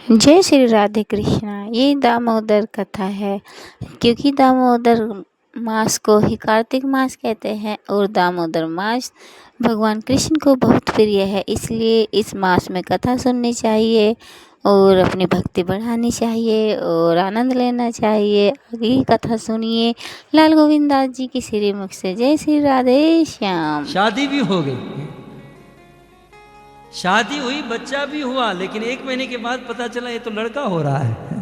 जय श्री राधे कृष्णा। ये दामोदर कथा है, क्योंकि दामोदर मास को ही कार्तिक मास कहते हैं और दामोदर मास भगवान कृष्ण को बहुत प्रिय है। इसलिए इस मास में कथा सुननी चाहिए और अपनी भक्ति बढ़ानी चाहिए और आनंद लेना चाहिए। अगली कथा सुनिए लाल गोविंद दास जी की श्रीमुख से। जय श्री राधे श्याम। शादी भी हो गई, शादी हुई, बच्चा भी हुआ, लेकिन 1 महीने के बाद पता चला ये तो लड़का हो रहा है।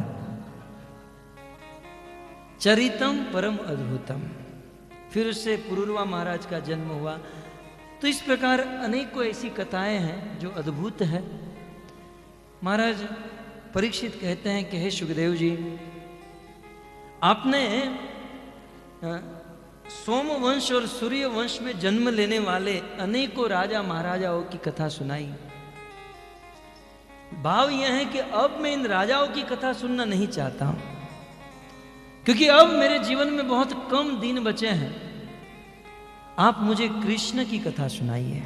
चरितम परम अद्भुतम। फिर उससे पुरूरवा महाराज का जन्म हुआ। तो इस प्रकार अनेकों ऐसी कथाएं हैं जो अद्भुत है। महाराज परीक्षित कहते हैं कि हे सुखदेव जी, आपने सोमवंश और सूर्य वंश में जन्म लेने वाले अनेकों राजा महाराजाओं की कथा सुनाई। भाव यह है कि अब मैं इन राजाओं की कथा सुनना नहीं चाहता हूं, क्योंकि अब मेरे जीवन में बहुत कम दिन बचे हैं। आप मुझे कृष्ण की कथा सुनाइए।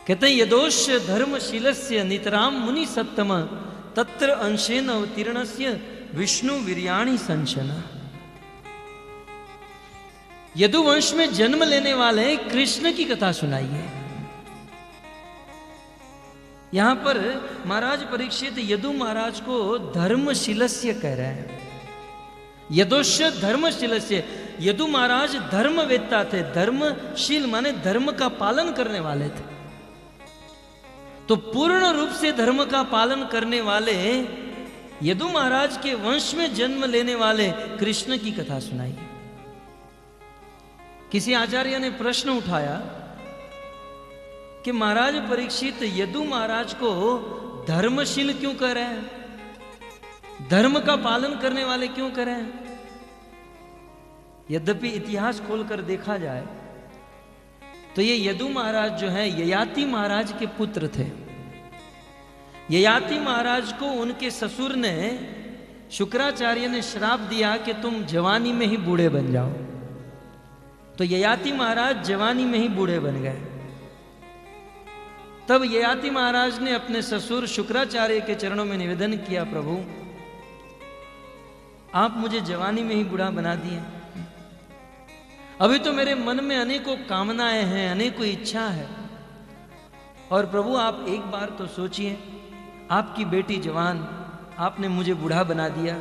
कहते हैं यदोश धर्मशीलस्य नितराम मुनि सत्तम तत्र अंशेन अवतीर्णस्य विष्णु वीर्याणि संशना। यदुवंश में जन्म लेने वाले कृष्ण की कथा सुनाइए। यहां पर महाराज परीक्षित यदु महाराज को धर्मशीलस्य कह रहे हैं। यदोश्य धर्मशीलस्य, यदु महाराज धर्मवेत्ता थे। धर्मशील माने धर्म का पालन करने वाले थे। तो पूर्ण रूप से धर्म का पालन करने वाले यदु महाराज के वंश में जन्म लेने वाले कृष्ण की कथा सुनाई। किसी आचार्य ने प्रश्न उठाया कि महाराज परीक्षित यदु महाराज को धर्मशील क्यों कह रहे हैं, धर्म का पालन करने वाले क्यों कह रहे हैं। यद्यपि इतिहास खोलकर देखा जाए तो ये यदु महाराज जो है ययाति महाराज के पुत्र थे। ययाति महाराज को उनके ससुर ने, शुक्राचार्य ने श्राप दिया कि तुम जवानी में ही बूढ़े बन जाओ। तो ययाति महाराज जवानी में ही बूढ़े बन गए। तब ययाति महाराज ने अपने ससुर शुक्राचार्य के चरणों में निवेदन किया, प्रभु आप मुझे जवानी में ही बूढ़ा बना दिए। अभी तो मेरे मन में अनेकों कामनाएं हैं, अनेकों इच्छा है, और प्रभु आप एक बार तो सोचिए, आपकी बेटी जवान, आपने मुझे बूढ़ा बना दिया।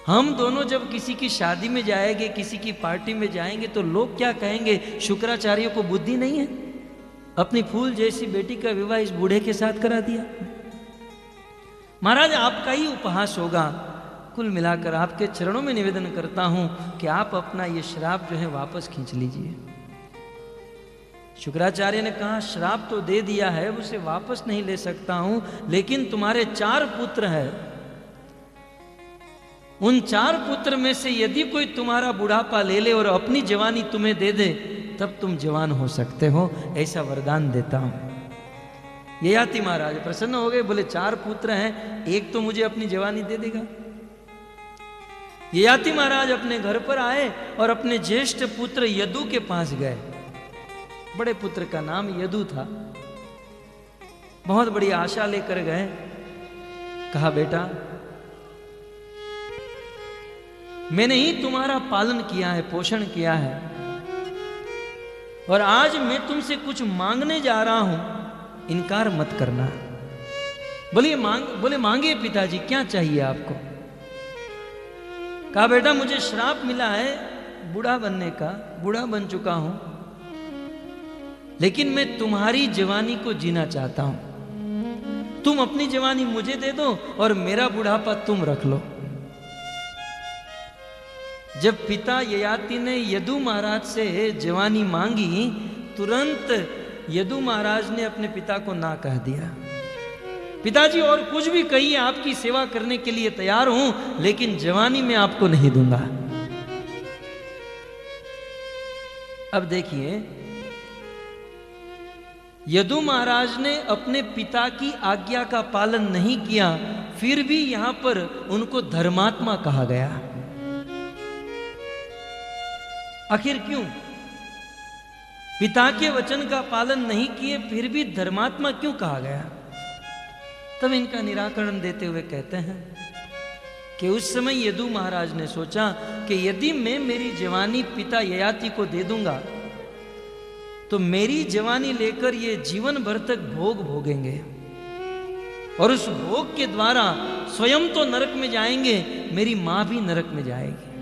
हम दोनों जब किसी की शादी में जाएंगे, किसी की पार्टी में जाएंगे, तो लोग क्या कहेंगे, शुक्राचार्य को बुद्धि नहीं है, अपनी फूल जैसी बेटी का विवाह इस बूढ़े के साथ करा दिया। महाराज आपका ही उपहास होगा। कुल मिलाकर आपके चरणों में निवेदन करता हूं कि आप अपना ये श्राप जो है वापस खींच लीजिए। शुक्राचार्य ने कहा, श्राप तो दे दिया है, उसे वापस नहीं ले सकता हूं, लेकिन तुम्हारे 4 पुत्र हैं। उन 4 पुत्र में से यदि कोई तुम्हारा बुढ़ापा ले ले और अपनी जवानी तुम्हें दे दे, तब तुम जवान हो सकते हो, ऐसा वरदान देता हूं। ययाति महाराज प्रसन्न हो गए, बोले 4 पुत्र हैं, एक तो मुझे अपनी जवानी दे देगा। ययाति महाराज अपने घर पर आए और अपने ज्येष्ठ पुत्र यदु के पास गए। बड़े पुत्र का नाम यदु था। बहुत बड़ी आशा लेकर गए। कहा, बेटा मैंने ही तुम्हारा पालन किया है, पोषण किया है, और आज मैं तुमसे कुछ मांगने जा रहा हूं, इनकार मत करना। बोले मांगे पिताजी, क्या चाहिए आपको। कहा, बेटा मुझे श्राप मिला है बूढ़ा बनने का, बूढ़ा बन चुका हूं, लेकिन मैं तुम्हारी जवानी को जीना चाहता हूं। तुम अपनी जवानी मुझे दे दो और मेरा बुढ़ापा तुम रख लो। जब पिता ययाति ने यदु महाराज से जवानी मांगी, तुरंत यदु महाराज ने अपने पिता को ना कह दिया। पिताजी और कुछ भी कहिए, आपकी सेवा करने के लिए तैयार हूं, लेकिन जवानी में आपको नहीं दूंगा। अब देखिए, यदु महाराज ने अपने पिता की आज्ञा का पालन नहीं किया, फिर भी यहां पर उनको धर्मात्मा कहा गया। आखिर क्यों? पिता के वचन का पालन नहीं किए फिर भी धर्मात्मा क्यों कहा गया? तब इनका निराकरण देते हुए कहते हैं कि उस समय यदु महाराज ने सोचा कि यदि मैं मेरी जवानी पिता ययाति को दे दूंगा तो मेरी जवानी लेकर ये जीवन भर तक भोग भोगेंगे और उस भोग के द्वारा स्वयं तो नरक में जाएंगे, मेरी मां भी नरक में जाएगी।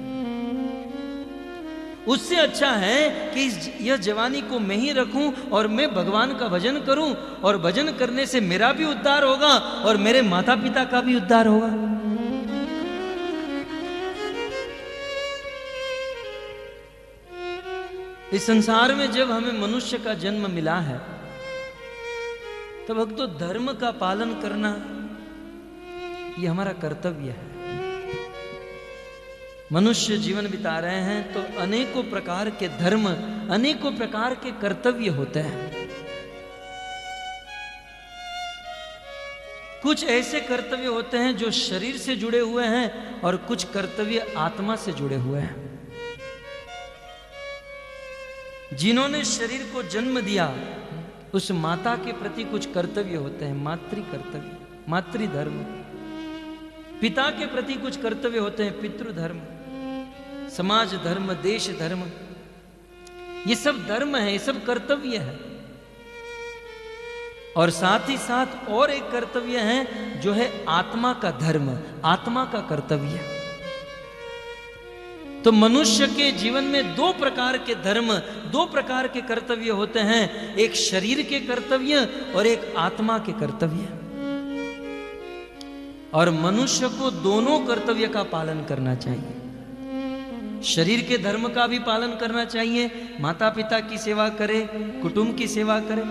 उससे अच्छा है कि यह जवानी को मैं ही रखूं और मैं भगवान का भजन करूं, और भजन करने से मेरा भी उद्धार होगा और मेरे माता पिता का भी उद्धार होगा। इस संसार में जब हमें मनुष्य का जन्म मिला है तब अब तो धर्म का पालन करना ये हमारा कर्तव्य है। मनुष्य जीवन बिता रहे हैं तो अनेकों प्रकार के धर्म, अनेकों प्रकार के कर्तव्य होते हैं। कुछ ऐसे कर्तव्य होते हैं जो शरीर से जुड़े हुए हैं और कुछ कर्तव्य आत्मा से जुड़े हुए हैं। जिन्होंने शरीर को जन्म दिया उस माता के प्रति कुछ कर्तव्य होते हैं, मातृ कर्तव्य, मातृधर्म। पिता के प्रति कुछ कर्तव्य होते हैं, पितृधर्म, समाज धर्म, देश धर्म। ये सब धर्म है, ये सब कर्तव्य है। और साथ ही साथ और एक कर्तव्य है जो है आत्मा का धर्म, आत्मा का कर्तव्य। तो मनुष्य के जीवन में दो प्रकार के धर्म, दो प्रकार के कर्तव्य होते हैं, एक शरीर के कर्तव्य और एक आत्मा के कर्तव्य। और मनुष्य को दोनों कर्तव्य का पालन करना चाहिए। शरीर के धर्म का भी पालन करना चाहिए, माता पिता की सेवा करे, कुटुंब की सेवा करे,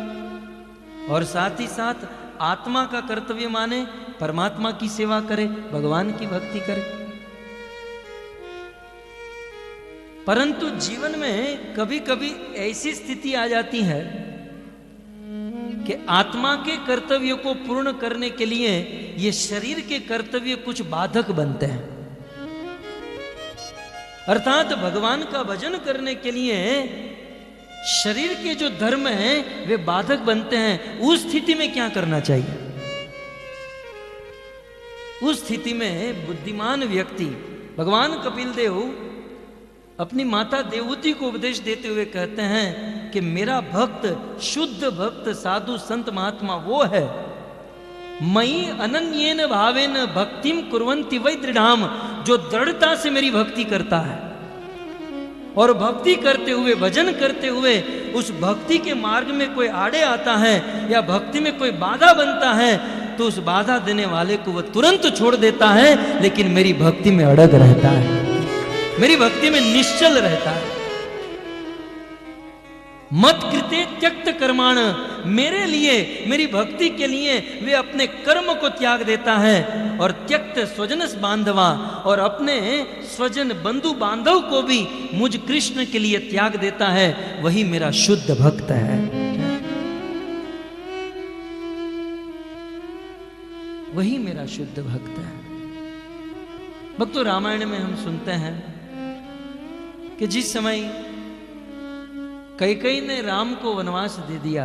और साथ ही साथ आत्मा का कर्तव्य माने परमात्मा की सेवा करे, भगवान की भक्ति करे। परंतु जीवन में कभी कभी ऐसी स्थिति आ जाती है कि आत्मा के कर्तव्यों को पूर्ण करने के लिए ये शरीर के कर्तव्य कुछ बाधक बनते हैं। अर्थात भगवान का भजन करने के लिए शरीर के जो धर्म हैं वे बाधक बनते हैं। उस स्थिति में क्या करना चाहिए? उस स्थिति में बुद्धिमान व्यक्ति, भगवान कपिल देव अपनी माता देवहूति को उपदेश देते हुए कहते हैं कि मेरा भक्त, शुद्ध भक्त, साधु संत महात्मा वो है मई अनन्येन भावेन भक्तिम कुर्वन्ति वै दृढ़ाम, जो दृढ़ता से मेरी भक्ति करता है और भक्ति करते हुए, भजन करते हुए उस भक्ति के मार्ग में कोई आड़े आता है या भक्ति में कोई बाधा बनता है तो उस बाधा देने वाले को वह तुरंत छोड़ देता है, लेकिन मेरी भक्ति में अड़ग रहता है, मेरी भक्ति में निश्चल रहता है। मत कृते त्यक्त कर्माण, मेरे लिए, मेरी भक्ति के लिए वे अपने कर्म को त्याग देता है। और त्यक्त स्वजनस बांधवा, और अपने स्वजन बंधु बांधव को भी मुझ कृष्ण के लिए त्याग देता है, वही मेरा शुद्ध भक्त है। वही मेरा शुद्ध भक्त है। भक्तों, रामायण में हम सुनते हैं कि जिस समय कैकेयी ने राम को वनवास दे दिया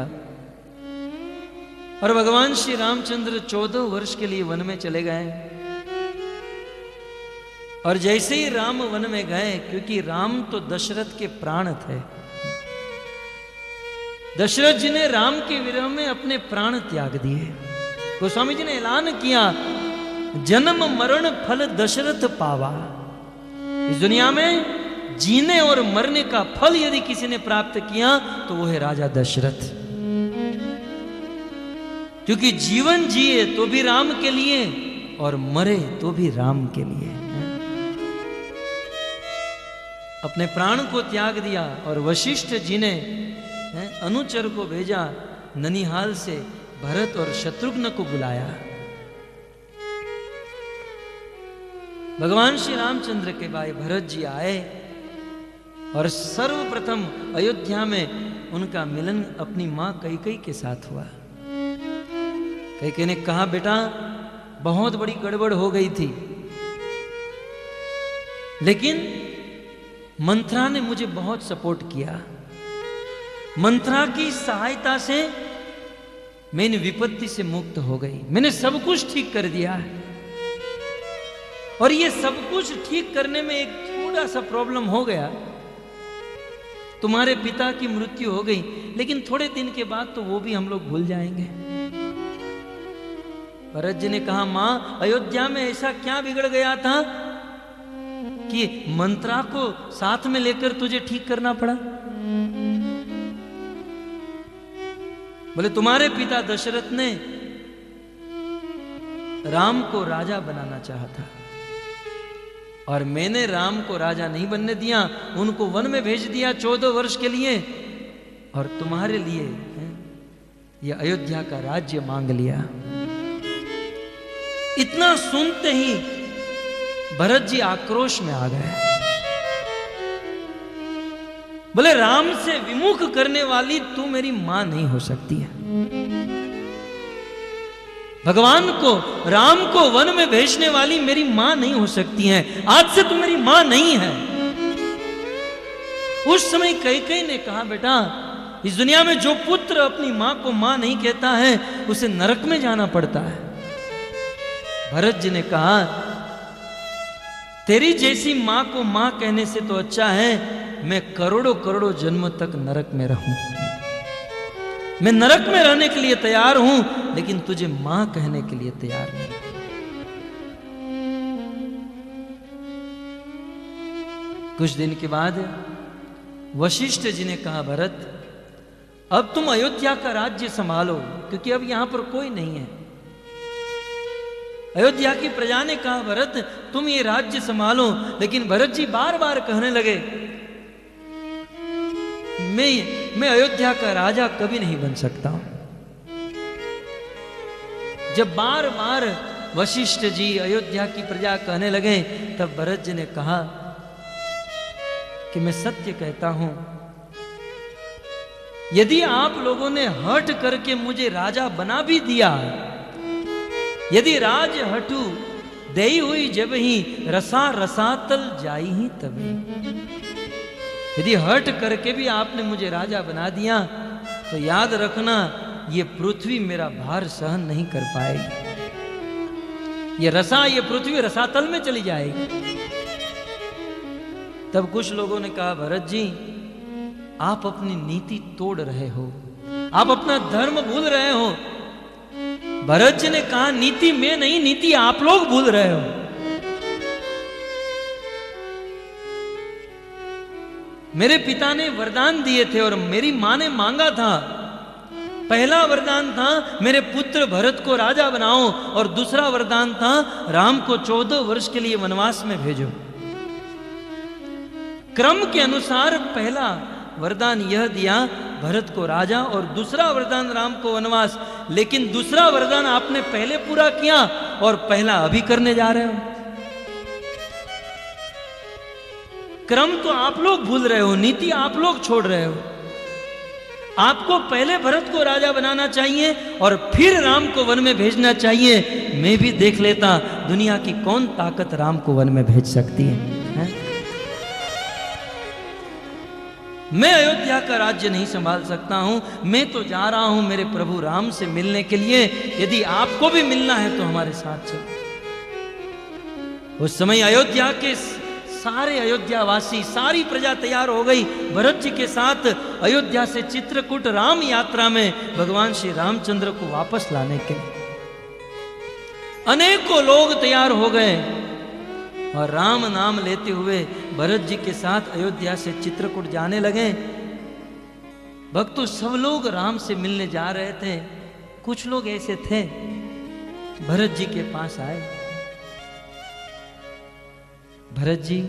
और भगवान श्री रामचंद्र 14 वर्ष के लिए वन में चले गए, और जैसे ही राम वन में गए, क्योंकि राम तो दशरथ के प्राण थे, दशरथ जी ने राम के विरह में अपने प्राण त्याग दिए। गोस्वामी जी ने ऐलान किया, जन्म मरण फल दशरथ पावा। इस दुनिया में जीने और मरने का फल यदि किसी ने प्राप्त किया तो वो है राजा दशरथ। क्योंकि जीवन जिए तो भी राम के लिए और मरे तो भी राम के लिए। अपने प्राण को त्याग दिया और वशिष्ठ जी ने अनुचर को भेजा, ननिहाल से भरत और शत्रुघ्न को बुलाया। भगवान श्री रामचंद्र के भाई भरत जी आए और सर्वप्रथम अयोध्या में उनका मिलन अपनी मां कैकेयी के साथ हुआ। कैकेयी ने कहा, बेटा बहुत बड़ी गड़बड़ हो गई थी, लेकिन मंथरा ने मुझे बहुत सपोर्ट किया। मंथरा की सहायता से मैं इन विपत्ति से मुक्त हो गई, मैंने सब कुछ ठीक कर दिया है। और ये सब कुछ ठीक करने में एक थोड़ा सा प्रॉब्लम हो गया। तुम्हारे पिता की मृत्यु हो गई, लेकिन थोड़े दिन के बाद तो वो भी हम लोग भूल जाएंगे। भरत जी ने कहा, मां, अयोध्या में ऐसा क्या बिगड़ गया था कि मंत्रा को साथ में लेकर तुझे ठीक करना पड़ा? बोले, तुम्हारे पिता दशरथ ने राम को राजा बनाना चाहा था, और मैंने राम को राजा नहीं बनने दिया, उनको वन में भेज दिया 14 वर्ष के लिए, और तुम्हारे लिए ये अयोध्या का राज्य मांग लिया। इतना सुनते ही भरत जी आक्रोश में आ गए। बोले, राम से विमुख करने वाली तू मेरी मां नहीं हो सकती है। भगवान को, राम को वन में भेजने वाली मेरी मां नहीं हो सकती है। आज से तू मेरी मां नहीं है। उस समय कैकेयी ने कहा, बेटा, इस दुनिया में जो पुत्र अपनी मां को मां नहीं कहता है उसे नरक में जाना पड़ता है। भरत जी ने कहा, तेरी जैसी मां को मां कहने से तो अच्छा है मैं करोड़ों करोड़ों जन्म तक नरक में रहूं। मैं नरक में रहने के लिए तैयार हूं, लेकिन तुझे मां कहने के लिए तैयार नहीं। कुछ दिन के बाद वशिष्ठ जी ने कहा, भरत, अब तुम अयोध्या का राज्य संभालो, क्योंकि अब यहां पर कोई नहीं है। अयोध्या की प्रजा ने कहा, भरत, तुम ये राज्य संभालो। लेकिन भरत जी बार बार कहने लगे, मैं अयोध्या का राजा कभी नहीं बन सकता हूं। जब बार बार वशिष्ठ जी अयोध्या की प्रजा कहने लगे, तब भरत जी ने कहा कि मैं सत्य कहता हूं, यदि आप लोगों ने हठ करके मुझे राजा बना भी दिया, यदि राज हटू देई हुई जब ही रसा रसातल जाई ही तभी। यदि हट करके भी आपने मुझे राजा बना दिया तो याद रखना, ये पृथ्वी मेरा भार सहन नहीं कर पाएगी। ये पृथ्वी रसातल में चली जाएगी। तब कुछ लोगों ने कहा, भरत जी, आप अपनी नीति तोड़ रहे हो, आप अपना धर्म भूल रहे हो। भरत जी ने कहा, नीति में नहीं, नीति आप लोग भूल रहे हो। मेरे पिता ने वरदान दिए थे और मेरी मां ने मांगा था। पहला वरदान था मेरे पुत्र भरत को राजा बनाओ, और दूसरा वरदान था राम को 14 वर्ष के लिए वनवास में भेजो। क्रम के अनुसार पहला वरदान यह दिया भरत को राजा, और दूसरा वरदान राम को वनवास। लेकिन दूसरा वरदान आपने पहले पूरा किया और पहला अभी करने जा रहे हो। क्रम तो आप लोग भूल रहे हो, नीति आप लोग छोड़ रहे हो। आपको पहले भरत को राजा बनाना चाहिए और फिर राम को वन में भेजना चाहिए। मैं भी देख लेता दुनिया की कौन ताकत राम को वन में भेज सकती है? मैं अयोध्या का राज्य नहीं संभाल सकता हूं। मैं तो जा रहा हूं मेरे प्रभु राम से मिलने के लिए। यदि आपको भी मिलना है तो हमारे साथ चलो। उस समय अयोध्या के सारे अयोध्यावासी, सारी प्रजा तैयार हो गई भरत जी के साथ अयोध्या से चित्रकूट राम यात्रा में भगवान श्री रामचंद्र को वापस लाने के लिए। अनेकों लोग तैयार हो गए और राम नाम लेते हुए भरत जी के साथ अयोध्या से चित्रकूट जाने लगे। भक्तों, सब लोग राम से मिलने जा रहे थे। कुछ लोग ऐसे थे भरत जी के पास आए, भरत जी,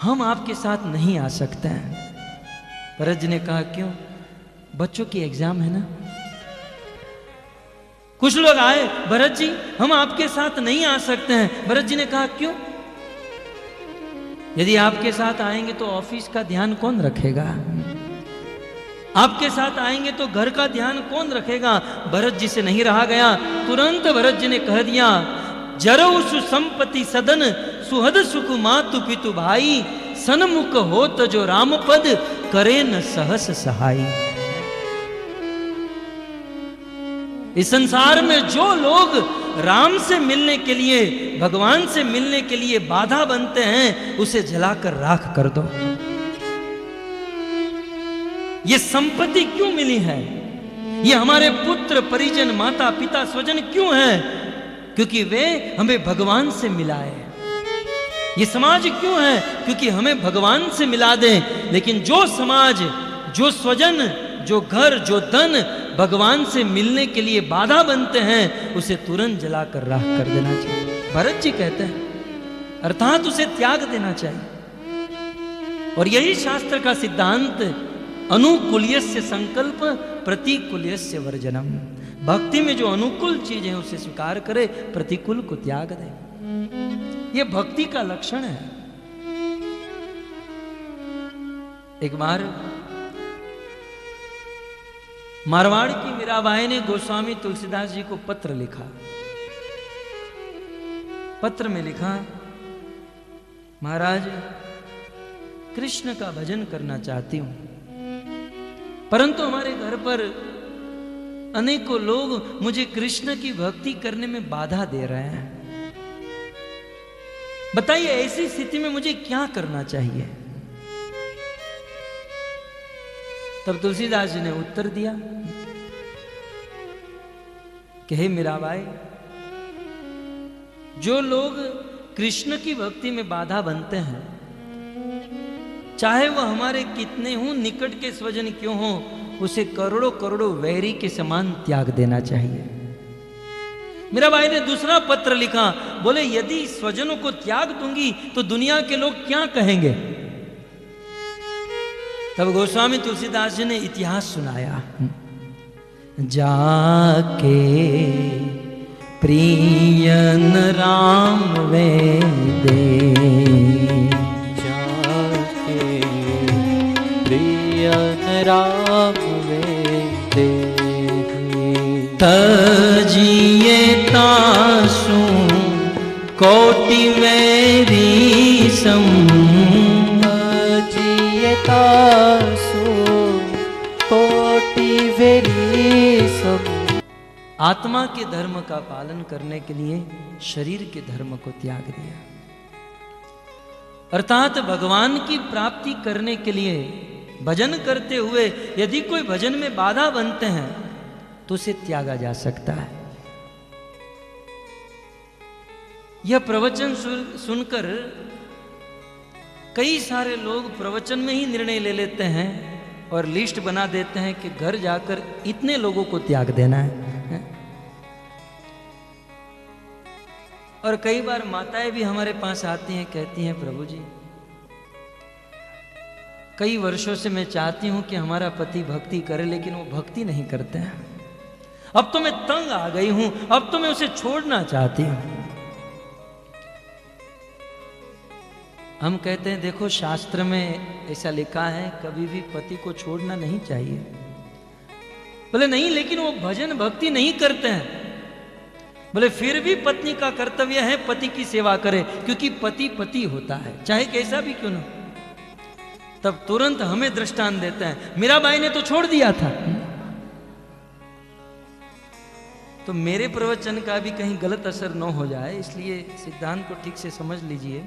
हम आपके साथ नहीं आ सकते हैं। भरत जी ने कहा, क्यों? बच्चों की एग्जाम है ना। कुछ लोग आए, भरत जी हम आपके साथ नहीं आ सकते हैं। भरत जी ने कहा, क्यों? यदि आपके साथ आएंगे तो ऑफिस का ध्यान कौन रखेगा? आपके साथ आएंगे तो घर का ध्यान कौन रखेगा? भरत जी से नहीं रहा गया। तुरंत भरत जी ने कह दिया, जरऊ सुसंपत्ति सदन सुहद सुख मातु पितु भाई, सन्मुख होत जो राम पद करे न सहस सहाई। इस संसार में जो लोग राम से मिलने के लिए, भगवान से मिलने के लिए बाधा बनते हैं, उसे जलाकर राख कर दो। ये संपत्ति क्यों मिली है? ये हमारे पुत्र परिजन, माता पिता, स्वजन क्यों हैं? क्योंकि वे हमें भगवान से मिलाए। ये समाज क्यों है? क्योंकि हमें भगवान से मिला दें। लेकिन जो समाज, जो स्वजन, जो घर, जो धन भगवान से मिलने के लिए बाधा बनते हैं, उसे तुरंत जलाकर राख कर देना चाहिए। भरत जी कहते हैं, अर्थात उसे त्याग देना चाहिए। और यही शास्त्र का सिद्धांत, अनुकूल्यस्य संकल्प प्रतिकूल्यस्य वर्जनम। भक्ति में जो अनुकूल चीज है उसे स्वीकार करे, प्रतिकूल को त्याग दे। यह भक्ति का लक्षण है। एक बार मारवाड़ की मीराबाई ने गोस्वामी तुलसीदास जी को पत्र लिखा। पत्र में लिखा, महाराज कृष्ण का भजन करना चाहती हूं, परंतु हमारे घर पर अनेकों लोग मुझे कृष्ण की भक्ति करने में बाधा दे रहे हैं। बताइए ऐसी स्थिति में मुझे क्या करना चाहिए? तब तुलसीदास जी ने उत्तर दिया कि हे मीराबाई, जो लोग कृष्ण की भक्ति में बाधा बनते हैं, चाहे वह हमारे कितने हों, निकट के स्वजन क्यों हों, उसे करोड़ों करोड़ों वैरी के समान त्याग देना चाहिए। मीराबाई ने दूसरा पत्र लिखा, बोले यदि स्वजनों को त्याग दूंगी तो दुनिया के लोग क्या कहेंगे? तब गोस्वामी तुलसीदास जी ने इतिहास सुनाया। जाके प्रियन राम वे दे, जाके प्रियन राम वे दे, तजिए तासु कोटि मेरी सम, तजिए तासु कोटि वेरी सम। आत्मा के धर्म का पालन करने के लिए शरीर के धर्म को त्याग दिया। अर्थात भगवान की प्राप्ति करने के लिए भजन करते हुए यदि कोई भजन में बाधा बनते हैं तो उसे त्यागा जा सकता है। यह प्रवचन सुनकर कई सारे लोग प्रवचन में ही निर्णय ले लेते हैं और लिस्ट बना देते हैं कि घर जाकर इतने लोगों को त्याग देना है। और कई बार माताएं भी हमारे पास आती हैं, कहती हैं प्रभु जी कई वर्षों से मैं चाहती हूं कि हमारा पति भक्ति करे, लेकिन वो भक्ति नहीं करते हैं। अब तो मैं तंग आ गई हूं, अब तो मैं उसे छोड़ना चाहती हूं। हम कहते हैं देखो शास्त्र में ऐसा लिखा है कभी भी पति को छोड़ना नहीं चाहिए। बोले नहीं, लेकिन वो भजन भक्ति नहीं करते हैं। बोले फिर भी पत्नी का कर्तव्य है पति की सेवा करे, क्योंकि पति पति होता है, चाहे कैसा भी क्यों ना। तब तुरंत हमें दृष्टांत देते हैं, मीराबाई ने तो छोड़ दिया था। तो मेरे प्रवचन का भी कहीं गलत असर न हो जाए, इसलिए सिद्धांत को ठीक से समझ लीजिए।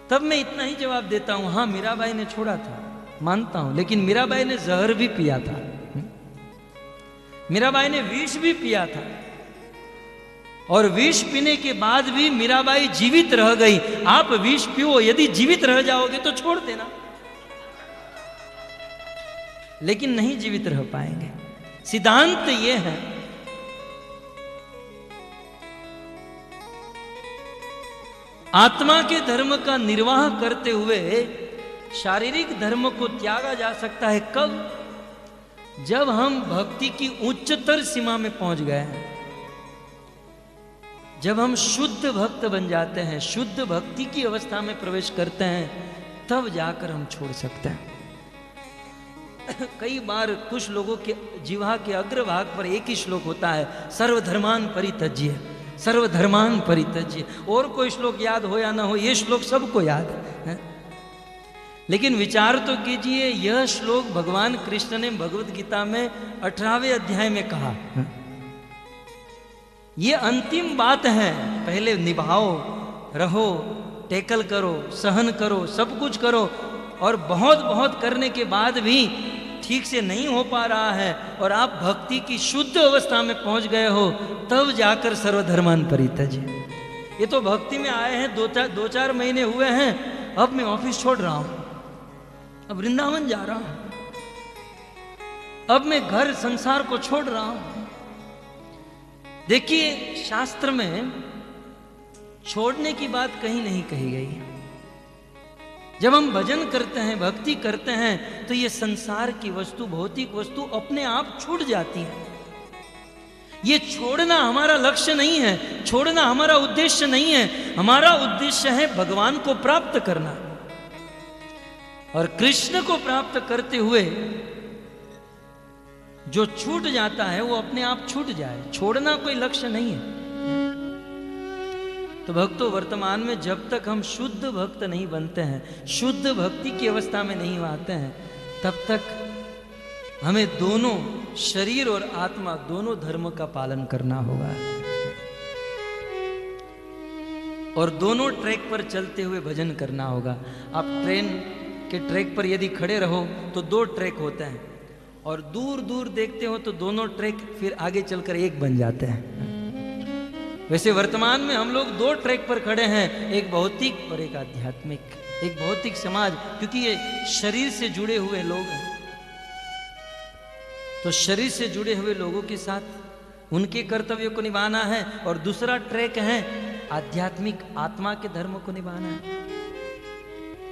तब मैं इतना ही जवाब देता हूं, हां मीराबाई ने छोड़ा था, मानता हूं, लेकिन मीराबाई ने जहर भी पिया था, मीराबाई ने विष भी पिया था, और विष पीने के बाद भी मीराबाई जीवित रह गई। आप विष पियो, यदि जीवित रह जाओगे तो छोड़ देना, लेकिन नहीं जीवित रह पाएंगे। सिद्धांत यह है आत्मा के धर्म का निर्वाह करते हुए शारीरिक धर्म को त्यागा जा सकता है। कब? जब हम भक्ति की उच्चतर सीमा में पहुंच गए हैं, जब हम शुद्ध भक्त बन जाते हैं, शुद्ध भक्ति की अवस्था में प्रवेश करते हैं, तब जाकर हम छोड़ सकते हैं। कई बार कुछ लोगों के जिह्वा के अग्रभाग पर एक ही श्लोक होता है, सर्वधर्मान परित्यज्य, सर्वधर्मान परित्यज्य। और कोई श्लोक याद हो या ना हो, ये श्लोक सबको याद है। लेकिन विचार तो कीजिए, यह श्लोक भगवान कृष्ण ने भगवत गीता में 18वें अध्याय में कहा। यह अंतिम बात है, पहले निभाओ, रहो, टैकल करो, सहन करो, सब कुछ करो, और बहुत बहुत करने के बाद भी ठीक से नहीं हो पा रहा है और आप भक्ति की शुद्ध अवस्था में पहुंच गए हो, तब जाकर सर्वधर्मान परित्यज्य। ये तो भक्ति में आए हैं, दो चार महीने हुए हैं, अब मैं ऑफिस छोड़ रहा हूं, अब वृंदावन जा रहा हूं, अब मैं घर संसार को छोड़ रहा हूं। देखिए, शास्त्र में छोड़ने की बात कहीं नहीं कही गई है। जब हम भजन करते हैं, भक्ति करते हैं, तो ये संसार की वस्तु, भौतिक वस्तु अपने आप छूट जाती है। ये छोड़ना हमारा लक्ष्य नहीं है, छोड़ना हमारा उद्देश्य नहीं है। हमारा उद्देश्य है भगवान को प्राप्त करना, और कृष्ण को प्राप्त करते हुए जो छूट जाता है वो अपने आप छूट जाए। छोड़ना कोई लक्ष्य नहीं है। तो भक्तों, वर्तमान में जब तक हम शुद्ध भक्त नहीं बनते हैं, शुद्ध भक्ति की अवस्था में नहीं आते हैं, तब तक हमें दोनों शरीर और आत्मा, दोनों धर्म का पालन करना होगा, और दोनों ट्रैक पर चलते हुए भजन करना होगा। आप ट्रेन के ट्रैक पर यदि खड़े रहो तो 2 ट्रैक होते हैं, और दूर दूर देखते हो तो दोनों ट्रैक फिर आगे चलकर एक बन जाते हैं। वैसे वर्तमान में हम लोग 2 ट्रैक पर खड़े हैं, एक भौतिक और एक आध्यात्मिक, एक भौतिक समाज, क्योंकि ये शरीर से जुड़े हुए लोग हैं। तो शरीर से जुड़े हुए लोगों के साथ उनके कर्तव्यों को निभाना है, और दूसरा ट्रैक है आध्यात्मिक, आत्मा के धर्म को निभाना है।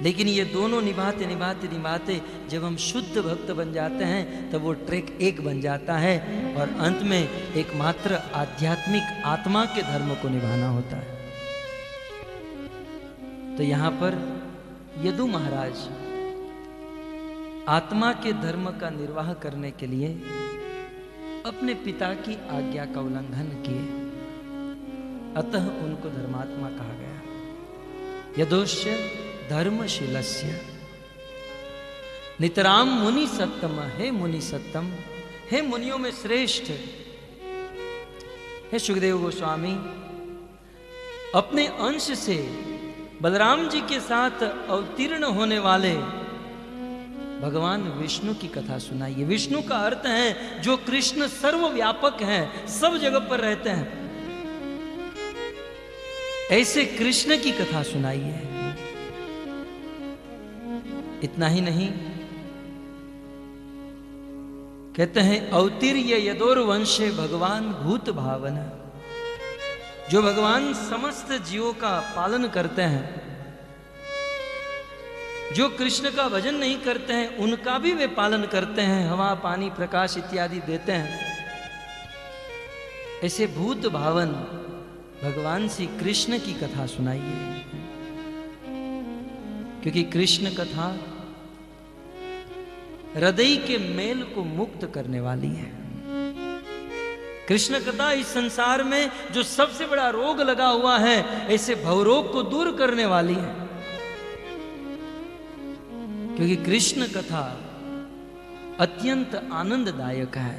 लेकिन ये दोनों निभाते निभाते निभाते जब हम शुद्ध भक्त बन जाते हैं, तब वो ट्रैक एक बन जाता है, और अंत में एकमात्र आध्यात्मिक आत्मा के धर्म को निभाना होता है। तो यहां पर यदु महाराज आत्मा के धर्म का निर्वाह करने के लिए अपने पिता की आज्ञा का उल्लंघन किए, अतः उनको धर्मात्मा कहा गया। यदोश्य धर्मशीलस्य नितराम मुनि सत्तम, हे मुनि सत्तम, हे मुनियों में श्रेष्ठ, हे सुखदेव गोस्वामी, अपने अंश से बलराम जी के साथ अवतीर्ण होने वाले भगवान विष्णु की कथा सुनाइए। विष्णु का अर्थ है जो कृष्ण सर्वव्यापक हैं, सब जगह पर रहते हैं, ऐसे कृष्ण की कथा सुनाइए। इतना ही नहीं, कहते हैं अवतीर्य यदोर वंशे भगवान भूत भावना, जो भगवान समस्त जीवों का पालन करते हैं, जो कृष्ण का भजन नहीं करते हैं उनका भी वे पालन करते हैं, हवा, पानी, प्रकाश इत्यादि देते हैं। ऐसे भूत भावन भगवान श्री कृष्ण की कथा सुनाइए, क्योंकि कृष्ण कथा हृदय के मेल को मुक्त करने वाली है। कृष्ण कथा इस संसार में जो सबसे बड़ा रोग लगा हुआ है, ऐसे भवरोग को दूर करने वाली है, क्योंकि कृष्ण कथा अत्यंत आनंददायक है।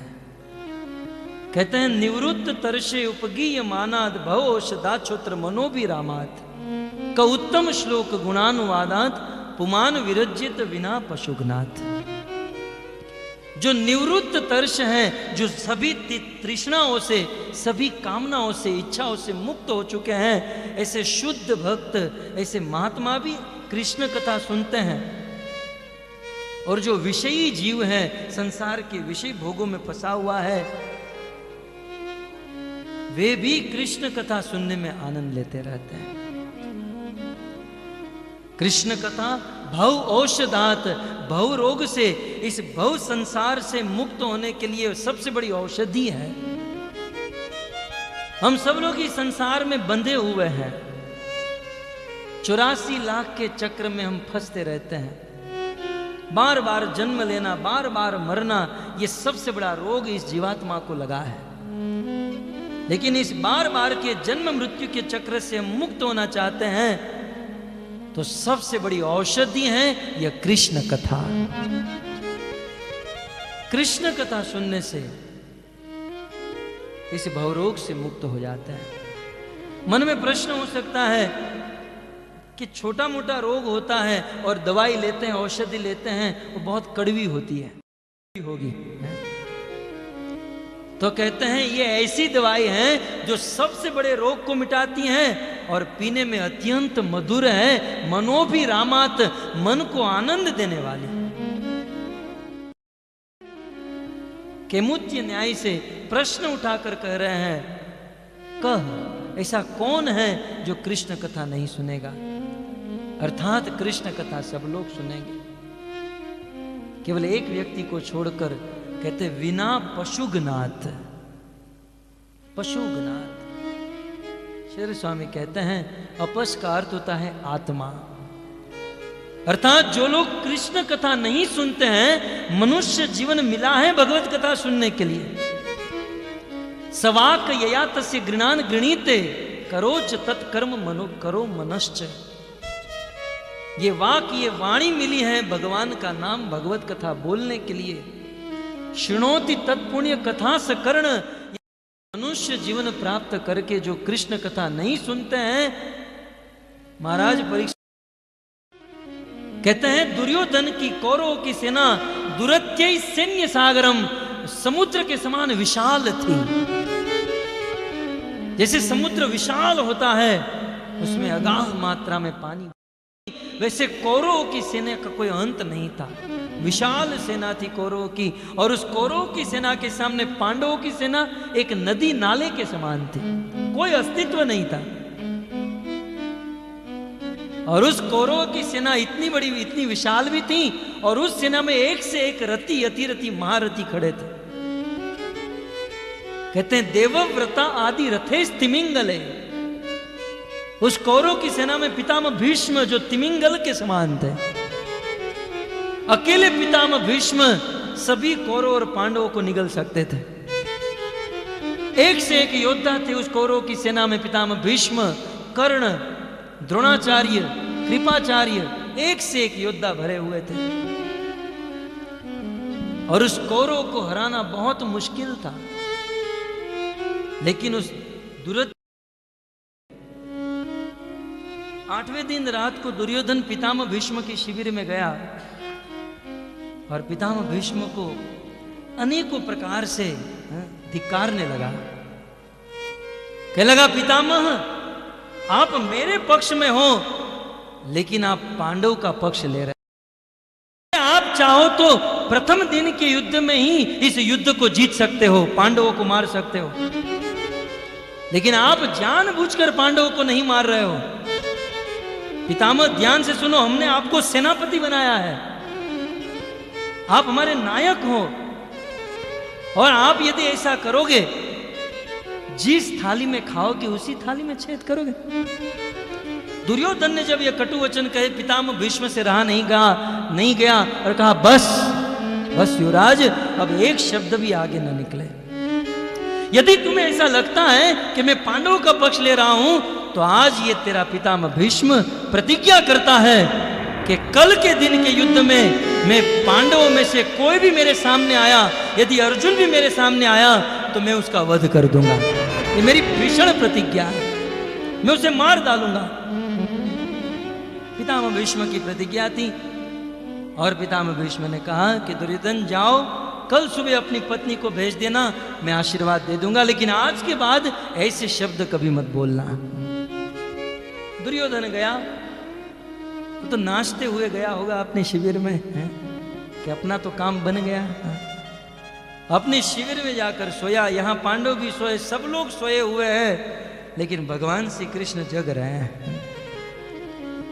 कहते हैं निवृत्त तरसे उपगीय मानाद भव औषधाक्षोत्र मनोभिरामात का उत्तम श्लोक गुणानुवादात पुमान विरज्यत विना पशुघ्नाथ। जो निवृत्त तर्ष हैं, जो सभी तृष्णाओं से, सभी कामनाओं से, इच्छाओं से मुक्त हो चुके हैं, ऐसे शुद्ध भक्त, ऐसे महात्मा भी कृष्ण कथा सुनते हैं। और जो विषयी जीव है, संसार के विषय भोगों में फंसा हुआ है, वे भी कृष्ण कथा सुनने में आनंद लेते रहते हैं। कृष्ण कथा भव औषधात, भव रोग से, इस भव संसार से मुक्त होने के लिए सबसे बड़ी औषधि है। हम सब लोग इस संसार में बंधे हुए हैं, 84 लाख के चक्र में हम फंसते रहते हैं। बार बार जन्म लेना, बार बार मरना, ये सबसे बड़ा रोग इस जीवात्मा को लगा है। लेकिन इस बार बार के जन्म मृत्यु के चक्र से हम मुक्त होना चाहते हैं, तो सबसे बड़ी औषधि है यह कृष्ण कथा। कृष्ण कथा सुनने से इस भवरोग से मुक्त हो जाता है। मन में प्रश्न हो सकता है कि छोटा मोटा रोग होता है और दवाई लेते हैं, औषधि लेते हैं, वो बहुत कड़वी होती है, होगी। तो कहते हैं ये ऐसी दवाई है जो सबसे बड़े रोग को मिटाती है और पीने में अत्यंत मधुर है, मनोभिरामात, मन को आनंद देने वाली। केमुच्य न्याय से प्रश्न उठाकर कह रहे हैं, कह ऐसा कौन है जो कृष्ण कथा नहीं सुनेगा? अर्थात कृष्ण कथा सब लोग सुनेंगे, केवल एक व्यक्ति को छोड़कर। कहते विना पशुगनाथ, पशुगनाथ। शेर स्वामी कहते हैं अपस का अर्थ होता है आत्मा। अर्थात जो लोग कृष्ण कथा नहीं सुनते हैं, मनुष्य जीवन मिला है भगवत कथा सुनने के लिए। सवाक यया तस्य गृणान गृणीते करोच तत्कर्म मनो करो मनश्च। ये वाक, ये वाणी मिली है भगवान का नाम भगवत कथा बोलने के लिए। शृणोति तत्पुण्य कथा सकर्ण। मनुष्य जीवन प्राप्त करके जो कृष्ण कथा नहीं सुनते हैं, महाराज परीक्षा कहते हैं दुर्योधन की कौरवों की सेना दुरत्य सैन्य सागरम, समुद्र के समान विशाल थी। जैसे समुद्र विशाल होता है, उसमें अगाध मात्रा में पानी, वैसे कौरवों की सेना का कोई अंत नहीं था। विशाल सेना थी कौरवों की, और उस कौरवों की सेना के सामने पांडवों की सेना एक नदी नाले के समान थी, कोई अस्तित्व नहीं था। और उस कौरवों की सेना इतनी बड़ी, इतनी विशाल भी थी, और उस सेना में एक से एक रति, अतिरथी, महारथी खड़े थे। कहते हैं देवव्रता आदि रथे तिमिंगले। उस कौरव की सेना में पितामह भीष्म जो तिमिंगल के समान थे, अकेले पितामह भीष्म सभी कौरव और पांडवों को निगल सकते थे। एक से एक योद्धा थे उस कौरव की सेना में। पितामह भीष्म, कर्ण, द्रोणाचार्य, कृपाचार्य, एक से एक योद्धा भरे हुए थे। और उस कौरव को हराना बहुत मुश्किल था। लेकिन उस दुर्योधन 8वें दिन रात को दुर्योधन पितामह भीष्म के शिविर में गया, और पितामह भीष्म को अनेकों प्रकार से धिक्कारने लगा। कहने लगा पितामह आप मेरे पक्ष में हो, लेकिन आप पांडव का पक्ष ले रहे हैं। आप चाहो तो प्रथम दिन के युद्ध में ही इस युद्ध को जीत सकते हो, पांडवों को मार सकते हो, लेकिन आप जानबूझकर पांडवों को नहीं मार रहे हो। पितामह ध्यान से सुनो, हमने आपको सेनापति बनाया है, आप हमारे नायक हो, और आप यदि ऐसा करोगे, जिस थाली में खाओगे उसी थाली में छेद करोगे। दुर्योधन ने जब यह कटु वचन कहे, पितामह भीष्म से रहा नहीं गया और कहा बस बस युवराज, अब एक शब्द भी आगे न निकले। यदि तुम्हें ऐसा लगता है कि मैं पांडवों का पक्ष ले रहा हूं, तो आज ये तेरा पितामह भीष्म प्रतिज्ञा करता है कि कल के दिन के युद्ध में मैं पांडवों में से कोई भी मेरे सामने आया, यदि अर्जुन भी मेरे सामने आया, तो मैं उसका वध कर दूंगा। ये मेरी भीषण प्रतिज्ञा है, मैं उसे मार डालूंगा। पितामह भीष्म की प्रतिज्ञा थी, और पितामह भीष्म ने कहा कि दुर्योधन जाओ, कल सुबह अपनी पत्नी को भेज देना, मैं आशीर्वाद दे दूंगा, लेकिन आज के बाद ऐसे शब्द कभी मत बोलना। दुर्योधन गया, तो नाचते हुए गया होगा अपने शिविर में, कि अपना तो काम बन गया। अपने शिविर में जाकर सोया। यहाँ पांडव भी सोए, सब लोग सोए हुए हैं, लेकिन भगवान श्री कृष्ण जग रहे हैं।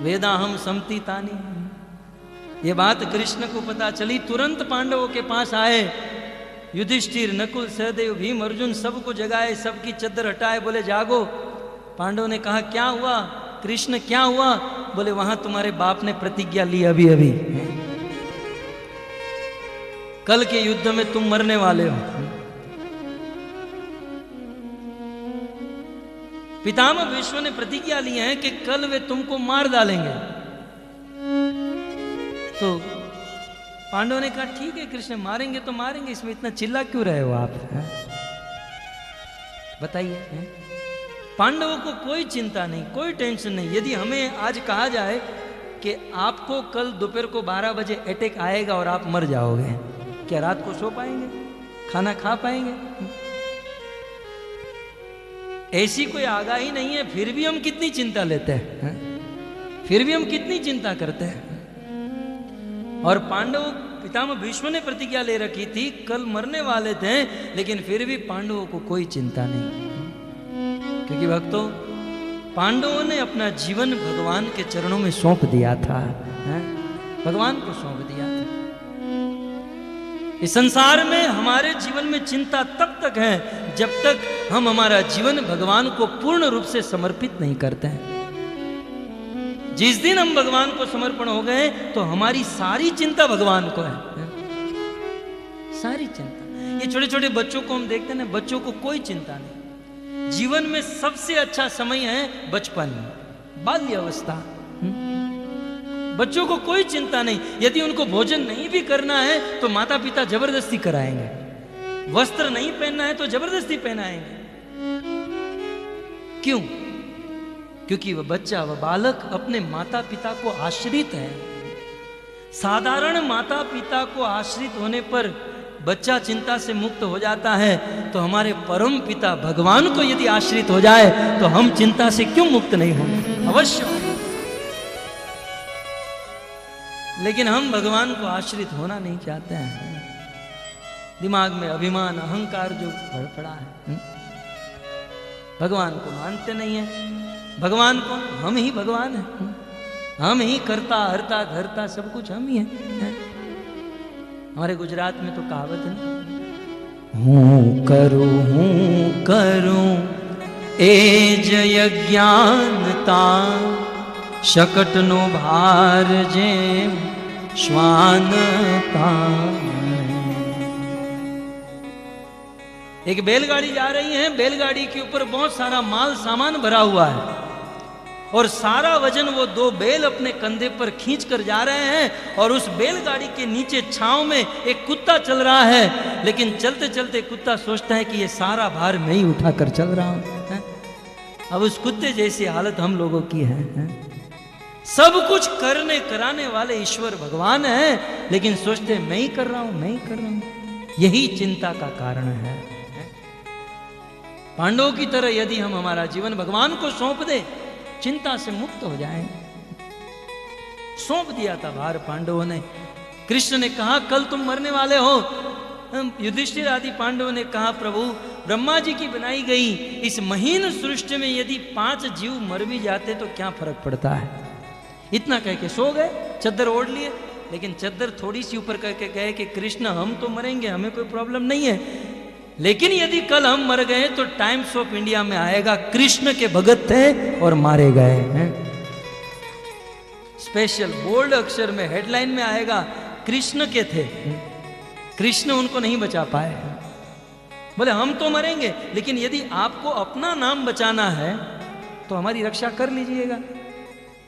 वेदाहम समति तानी, ये बात कृष्ण को पता चली, तुरंत पांडवों के पास आए। युधिष्ठिर, नकुल, सहदेव, भीम, अर्जुन सबको जगाए, सबकी चद्दर हटाए, बोले जागो। पांडव ने कहा क्या हुआ कृष्ण, क्या हुआ? बोले वहां तुम्हारे बाप ने प्रतिज्ञा ली अभी अभी, कल के युद्ध में तुम मरने वाले हो। पितामह भीष्म ने प्रतिज्ञा ली है कि कल वे तुमको मार डालेंगे, तो पांडवों ने कहा ठीक है कृष्ण, मारेंगे तो मारेंगे, इसमें इतना चिल्ला क्यों रहे हो आप, बताइए। पांडवों को कोई चिंता नहीं, कोई टेंशन नहीं। यदि हमें आज कहा जाए कि आपको कल दोपहर को 12 बजे अटैक आएगा और आप मर जाओगे, क्या रात को सो पाएंगे, खाना खा पाएंगे? ऐसी कोई आगाही नहीं है, फिर भी हम कितनी चिंता लेते हैं, फिर भी हम कितनी चिंता करते हैं। और पांडव, पितामह भीष्म ने प्रतिज्ञा ले रखी थी, कल मरने वाले थे, लेकिन फिर भी पांडवों को कोई चिंता नहीं, क्योंकि भक्तों पांडवों ने अपना जीवन भगवान के चरणों में सौंप दिया था, भगवान को सौंप दिया था। इस संसार में हमारे जीवन में चिंता तब तक है जब तक हम हमारा जीवन भगवान को पूर्ण रूप से समर्पित नहीं करते हैं। जिस दिन हम भगवान को समर्पण हो गए तो हमारी सारी चिंता भगवान को है, सारी चिंता। ये छोटे छोटे बच्चों को हम देखते हैं ना, बच्चों को कोई चिंता नहीं। जीवन में सबसे अच्छा समय है बचपन, बाल्य अवस्था। बच्चों को कोई चिंता नहीं। यदि उनको भोजन नहीं भी करना है तो माता पिता जबरदस्ती कराएंगे, वस्त्र नहीं पहनना है तो जबरदस्ती पहनाएंगे। क्यों? क्योंकि वह बच्चा, वह बालक अपने माता पिता को आश्रित है। साधारण माता पिता को आश्रित होने पर बच्चा चिंता से मुक्त हो जाता है, तो हमारे परम पिता भगवान को यदि आश्रित हो जाए तो हम चिंता से क्यों मुक्त नहीं होंगे? अवश्य होंगे। लेकिन हम भगवान को आश्रित होना नहीं चाहते हैं। दिमाग में अभिमान, अहंकार जो भड़पड़ा है, भगवान को मानते नहीं है। भगवान को हम ही भगवान है, हम ही करता हरता धरता सब कुछ हम ही है। हमारे गुजरात में तो कहावत है, हूँ करूँ ए जय ज्ञानता, शकट नो भार जे श्वानता। एक बैलगाड़ी जा रही है, बैलगाड़ी के ऊपर बहुत सारा माल सामान भरा हुआ है और सारा वजन वो दो बैल अपने कंधे पर खींच कर जा रहे हैं। और उस बैलगाड़ी के नीचे छांव में एक कुत्ता चल रहा है, लेकिन चलते चलते कुत्ता सोचता है कि ये सारा भार मैं ही उठा कर चल रहा हूं। अब उस कुत्ते जैसी हालत हम लोगों की है। सब कुछ करने कराने वाले ईश्वर भगवान है, लेकिन सोचते मैं ही कर रहा हूं, मैं ही कर रहा हूं। यही चिंता का कारण है। पांडवों की तरह यदि हम हमारा जीवन भगवान को सौंप दे, चिंता से मुक्त हो जाएं। सौंप दिया था भार पांडवों ने। कृष्ण ने कहा कल तुम मरने वाले हो। युधिष्ठिर आदि पांडवों ने कहा प्रभु, ब्रह्मा जी की बनाई गई इस महीन सृष्टि में यदि 5 जीव मर भी जाते तो क्या फर्क पड़ता है। इतना कह के सो गए, चद्दर ओढ़ लिए। लेकिन चद्दर थोड़ी सी ऊपर करके कहे कि कृष्ण हम तो मरेंगे, हमें कोई प्रॉब्लम नहीं है, लेकिन यदि कल हम मर गए तो टाइम्स ऑफ इंडिया में आएगा कृष्ण के भगत थे और मारे गए हैं। स्पेशल बोल्ड अक्षर में हेडलाइन में आएगा कृष्ण के थे, कृष्ण उनको नहीं बचा पाए। बोले हम तो मरेंगे, लेकिन यदि आपको अपना नाम बचाना है तो हमारी रक्षा कर लीजिएगा।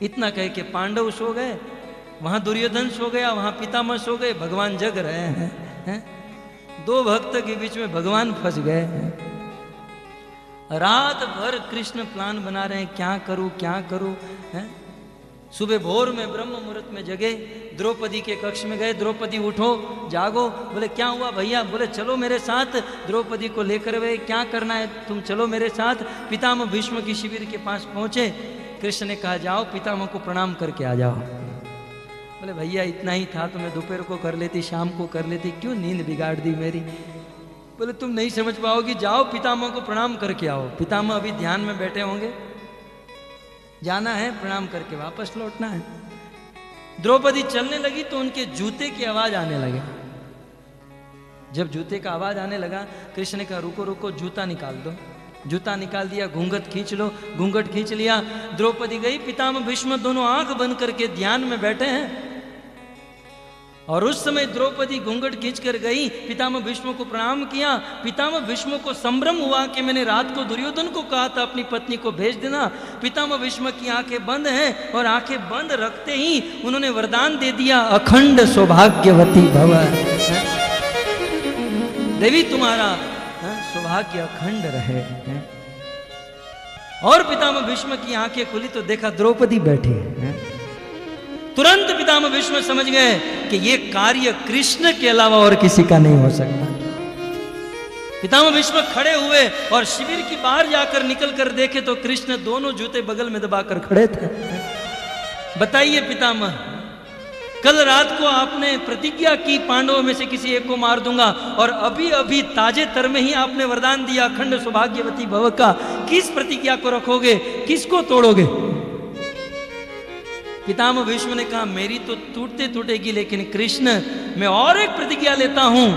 इतना कह के पांडव सो गए, वहां दुर्योधन सो गया, वहां पितामह सो गए, भगवान जग रहे हैं। 2 भक्त के बीच में भगवान फंस गए। रात भर कृष्ण प्लान बना रहे हैं, क्या करूं क्या करूं। सुबह भोर में ब्रह्म मुहूर्त में जगे, द्रौपदी के कक्ष में गए। द्रौपदी उठो जागो। बोले क्या हुआ भैया? बोले चलो मेरे साथ। द्रौपदी को लेकर वे, क्या करना है तुम, चलो मेरे साथ। पितामह भीष्म की शिविर के पास पहुंचे। कृष्ण ने कहा जाओ पितामह को प्रणाम करके आ जाओ। बोले भैया इतना ही था तो मैं दोपहर को कर लेती, शाम को कर लेती, क्यों नींद बिगाड़ दी मेरी। बोले तुम नहीं समझ पाओगी, जाओ पितामह को प्रणाम करके आओ। पितामह अभी ध्यान में बैठे होंगे, जाना है प्रणाम करके वापस लौटना है। द्रौपदी चलने लगी तो उनके जूते की आवाज आने लगे। जब जूते का आवाज आने लगा, कृष्ण ने कहा रुको रुको, जूता निकाल दो। जूता निकाल दिया, घूंघट खींच लो। घूंघट खींच लिया। द्रौपदी गई, पितामह भीष्म दोनों आंख बंद करके ध्यान में बैठे हैं। और उस समय द्रौपदी घूंघट खींच कर गई, पितामह भीष्म को प्रणाम किया। पितामह भीष्म को संभ्रम हुआ कि मैंने रात को दुर्योधन को कहा था अपनी पत्नी को भेज देना। पितामह भीष्म की आंखें बंद हैं और आंखें बंद रखते ही उन्होंने वरदान दे दिया, अखंड सौभाग्यवती भव। देवी तुम्हारा सौभाग्य अखंड रहे। और पितामह भीष्म की आंखें खुली तो देखा द्रौपदी बैठी है। तुरंत पितामह भीष्म समझ गए कि ये कार्य कृष्ण के अलावा और किसी का नहीं हो सकता। पितामह भीष्म खड़े हुए और शिविर की बाहर जाकर निकल कर देखे तो कृष्ण दोनों जूते बगल में दबाकर खड़े थे। बताइए पितामह, कल रात को आपने प्रतिज्ञा की पांडवों में से किसी एक को मार दूंगा, और अभी अभी ताजेतर में ही आपने वरदान दिया अखंड सौभाग्यवती भव का। किस प्रतिज्ञा को रखोगे, किसको तोड़ोगे? पितामह भीष्म ने कहा, मेरी तो टूटते टूटेगी, लेकिन कृष्ण मैं और एक प्रतिज्ञा लेता हूं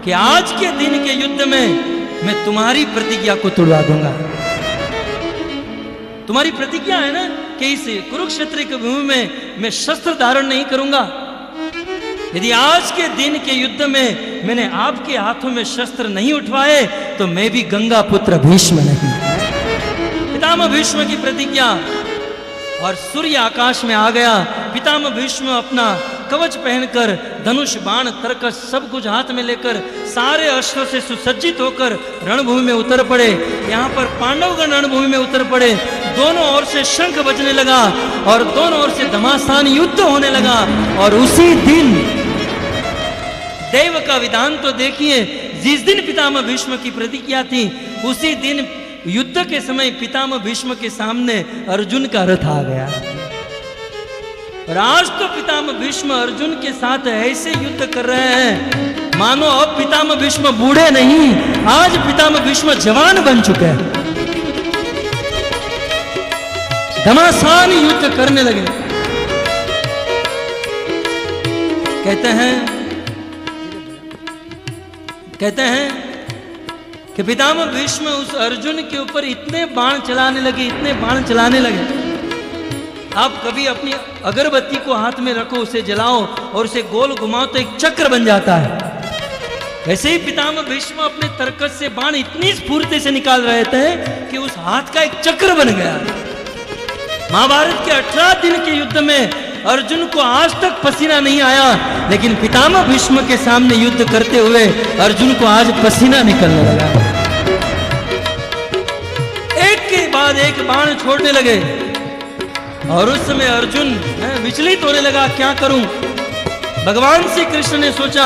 कि आज के दिन के युद्ध में मैं तुम्हारी प्रतिज्ञा को तोड़वा दूंगा। तुम्हारी प्रतिज्ञा है ना कि इस कुरुक्षेत्र की भूमि में मैं शस्त्र धारण नहीं करूंगा। यदि आज के दिन के युद्ध में मैंने आपके हाथों में शस्त्र नहीं उठवाए तो मैं भी गंगा पुत्र भीष्म नहीं। पितामह भीष्म की प्रतिज्ञा। और सूर्य आकाश में आ गया। पितामह भीष्म अपना कवच पहनकर, धनुष बाण तरकस सब कुछ हाथ में लेकर, सारे अस्त्रों से सुसज्जित होकर रणभूमि में उतर पड़े। यहाँ पर पांडवगण रणभूमि में उतर पड़े। दोनों ओर से शंख बजने लगा और दोनों ओर से घमासान युद्ध होने लगा। और उसी दिन देव का विधान तो देखिए, जिस दिन पितामह भीष्म की प्रतिज्ञा थी उसी दिन युद्ध के समय पितामह भीष्म के सामने अर्जुन का रथ आ गया। और आज तो पितामह भीष्म अर्जुन के साथ ऐसे युद्ध कर रहे हैं मानो अब पितामह भीष्म बूढ़े नहीं, आज पितामह भीष्म जवान बन चुके हैं। घमासान युद्ध करने लगे। कहते हैं कि पितामह भीष्म उस अर्जुन के ऊपर इतने बाण चलाने लगे। आप कभी अपनी अगरबत्ती को हाथ में रखो, उसे जलाओ और उसे गोल घुमाओ तो एक चक्र बन जाता है। वैसे ही पितामह भीष्म अपने तरकस से बाण इतनी स्फूर्ति से निकाल रहे थे कि उस हाथ का एक चक्र बन गया। महाभारत के 18 दिन के युद्ध में अर्जुन को आज तक पसीना नहीं आया, लेकिन पितामह भीष्म के सामने युद्ध करते हुए अर्जुन को आज पसीना निकलने लगा। एक के बाद एक बाण छोड़ने लगे और उस समय अर्जुन विचलित होने लगा, क्या करूं? भगवान श्री कृष्ण ने सोचा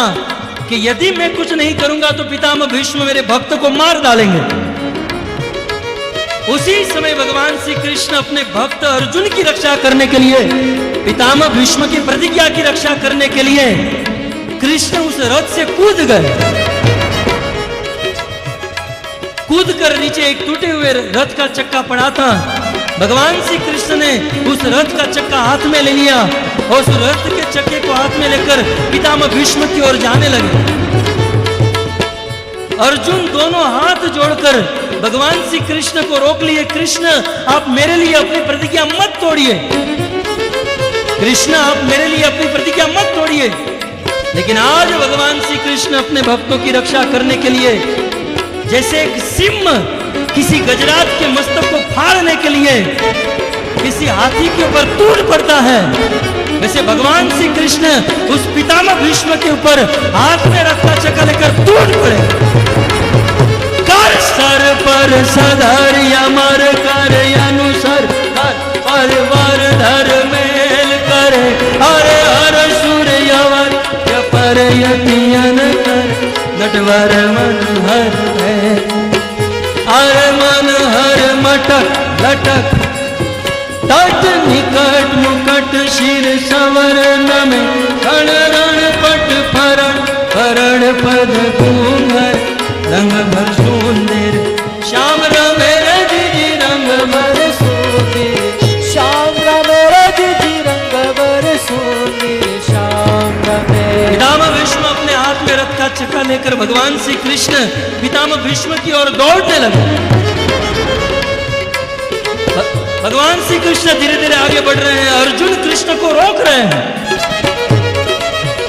कि यदि मैं कुछ नहीं करूंगा तो पितामह भीष्म मेरे भक्त को मार डालेंगे। उसी समय भगवान श्री कृष्ण अपने भक्त अर्जुन की रक्षा करने के लिए, पितामह भीष्म की प्रतिज्ञा की रक्षा करने के लिए कृष्ण उस रथ से कूद गए। कूद कर नीचे एक टूटे हुए रथ का चक्का पड़ा था। भगवान श्री कृष्ण ने उस रथ का चक्का हाथ में ले लिया और उस रथ के चक्के को हाथ में लेकर पितामह भीष्म की ओर जाने लगे। अर्जुन दोनों हाथ जोड़कर भगवान श्री कृष्ण को रोक लिए। कृष्ण, आप मेरे लिए अपनी प्रतिज्ञा मत तोड़िए। कृष्ण, आप मेरे लिए अपनी प्रतिज्ञा मत तोड़िए। लेकिन आज भगवान श्री कृष्ण अपने भक्तों की रक्षा करने के लिए जैसे एक सिंह किसी गजराज के मस्तक को फाड़ने के लिए किसी हाथी के ऊपर टूट पड़ता है, वैसे भगवान श्री कृष्ण उस पितामह भीष्म के ऊपर हाथ में रखा चक्का लेकर टूट पड़े। कर सर पर सधर अमर कर अनुसर परवर धर मेल करे, हरे हर सूर्यवर पर यतियन कर नटवर मन हर है, हर मन हर मटक लटक तट निकट मुकट शिर सवर नमे रण रण पट फरण फरण पद कुंभर रंग भर सुंदर श्याम रमेर जी रंग भर सुंदर, श्याम रमेर जी रंग भर सुंदर, श्याम रमेर। पितामह भीष्म अपने हाथ में रथ का चक्का लेकर भगवान श्री कृष्ण पितामह भीष्म की ओर दौड़ने लगे। भगवान श्री कृष्ण धीरे धीरे आगे बढ़ रहे हैं। अर्जुन कृष्ण को रोक रहे हैं।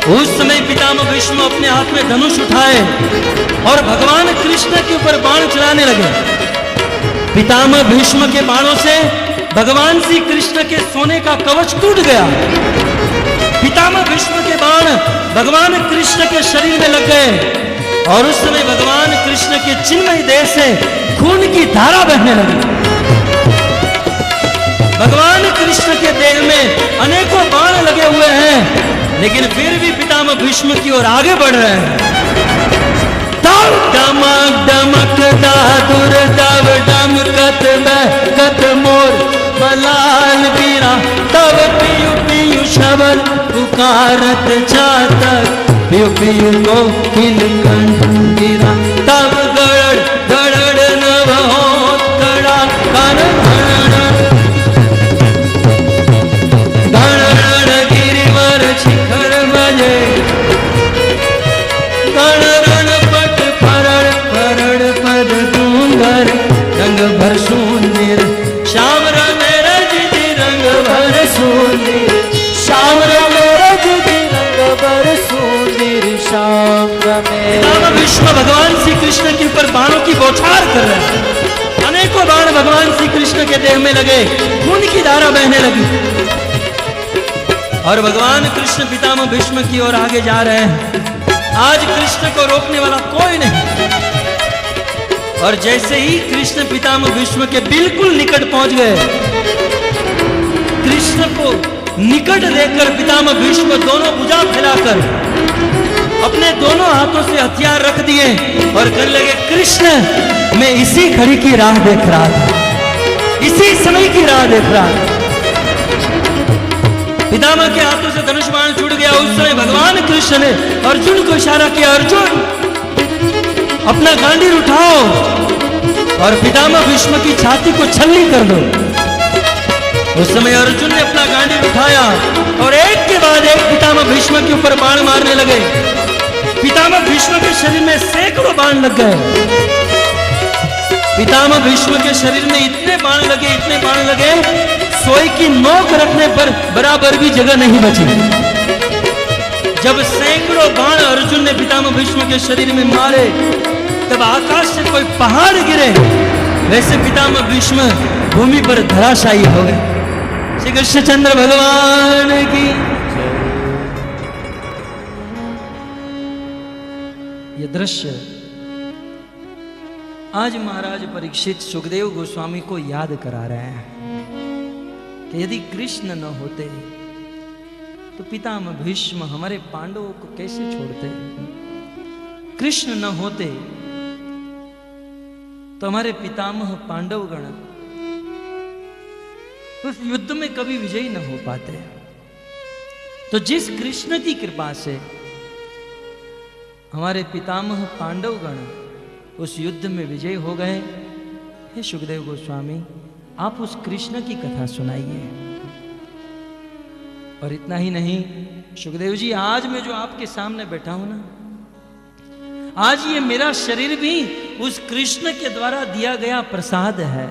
उस समय पितामह भीष्म अपने हाथ में धनुष उठाए और भगवान कृष्ण के ऊपर बाण चलाने लगे। पितामह भीष्म के बाणों से भगवान श्री कृष्ण के सोने का कवच टूट गया। पितामह भीष्म के बाण भगवान कृष्ण के शरीर में लग गए और उस समय भगवान कृष्ण के चिन्मय देह से खून की धारा बहने लगी। भगवान कृष्ण के देह में अनेकों बाण लगे हुए हैं, लेकिन फिर भी पितामह भीष्म की ओर आगे बढ़ रहे हैं। डमक डमक दादुर दब डमकत बहकत मोर बलाल बीरा, तब पियु पियु शबर पुकारत चातक, पियु पियु कोकिल कंठीरा, तब गड़ड़ गड़ड़ नभ होत कड़ा कान गण गिरिवर शिखर बजे, गण पट फरड़ फरड़ पद डूंगर, रंग भर शून्य श्याम मेरा जी रंग भर शून्य, श्याम मेरा जी रंग भर शून्य श्याम पितामह भीष्म भगवान श्री कृष्ण के ऊपर बाणों की बौछार कर रहे हैं। अनेकों बाण भगवान श्री कृष्ण के देह में लगे, खून की धारा बहने लगी और भगवान कृष्ण पितामह भीष्म की ओर आगे जा रहे हैं। आज कृष्ण को रोकने वाला कोई नहीं। और जैसे ही कृष्ण पितामह भीष्म के बिल्कुल निकट पहुंच गए, कृष्ण को निकट देखकर पितामह भीष्म दोनों भुजा फैलाकर अपने दोनों हाथों से हथियार रख दिए और कहने लगे, कृष्ण मैं इसी घड़ी की राह देख रहा था, इसी समय की राह देख रहा था। पितामह के हाथों से धनुष बाण छूट गया। उस समय भगवान कृष्ण ने अर्जुन को इशारा किया, अर्जुन अपना गांडीव उठाओ और पितामह भीष्म की छाती को छलनी कर दो। उस समय अर्जुन ने अपना गांडीव उठाया और एक के बाद एक पितामह भीष्म के ऊपर बाण मारने लगे। पितामह भीष्म के शरीर में सैकड़ों बाण लग गए। पितामह भीष्म के शरीर में इतने बाण लगे, सोई की नोक रखने पर बराबर भी जगह नहीं बची। जब सैकड़ों बाण अर्जुन ने पितामह भीष्म के शरीर में मारे, तब आकाश से कोई पहाड़ गिरे, वैसे पितामह भीष्म भूमि पर धराशायी हो गए। श्री कृष्णचंद्र भगवान की ये दृश्य आज महाराज परीक्षित सुखदेव गोस्वामी को याद करा रहे हैं कि यदि कृष्ण न होते तो पितामह भीष्म हमारे पांडवों को कैसे छोड़ते। कृष्ण न होते तो हमारे पितामह पांडवगण उस युद्ध में कभी विजयी न हो पाते। तो जिस कृष्ण की कृपा से हमारे पितामह पांडवगण उस युद्ध में विजय हो गए, हे सुखदेव गोस्वामी आप उस कृष्ण की कथा सुनाइए। और इतना ही नहीं सुखदेव जी, आज मैं जो आपके सामने बैठा हूं ना, आज ये मेरा शरीर भी उस कृष्ण के द्वारा दिया गया प्रसाद है।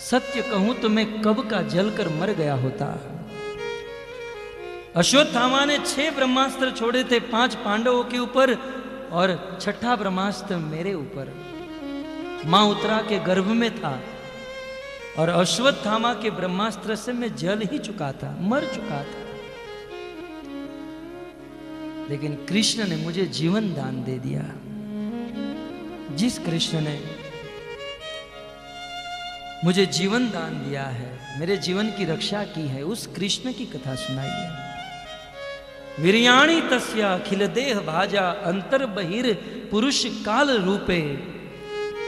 सत्य कहूं तो मैं कब का जलकर मर गया होता। अश्वत्थामा ने 6 ब्रह्मास्त्र छोड़े थे 5 पांडवों के ऊपर और 6ठा ब्रह्मास्त्र मेरे ऊपर। मां उत्तरा के गर्भ में था और अश्वत्थामा के ब्रह्मास्त्र से मैं जल ही चुका था, मर चुका था। लेकिन कृष्ण ने मुझे जीवन दान दे दिया। जिस कृष्ण ने मुझे जीवन दान दिया है, मेरे जीवन की रक्षा की है, उस कृष्ण की कथा सुनाइए। वीर्याणि तस्य अखिल देह भाजा अंतर बहिर पुरुष काल रूपे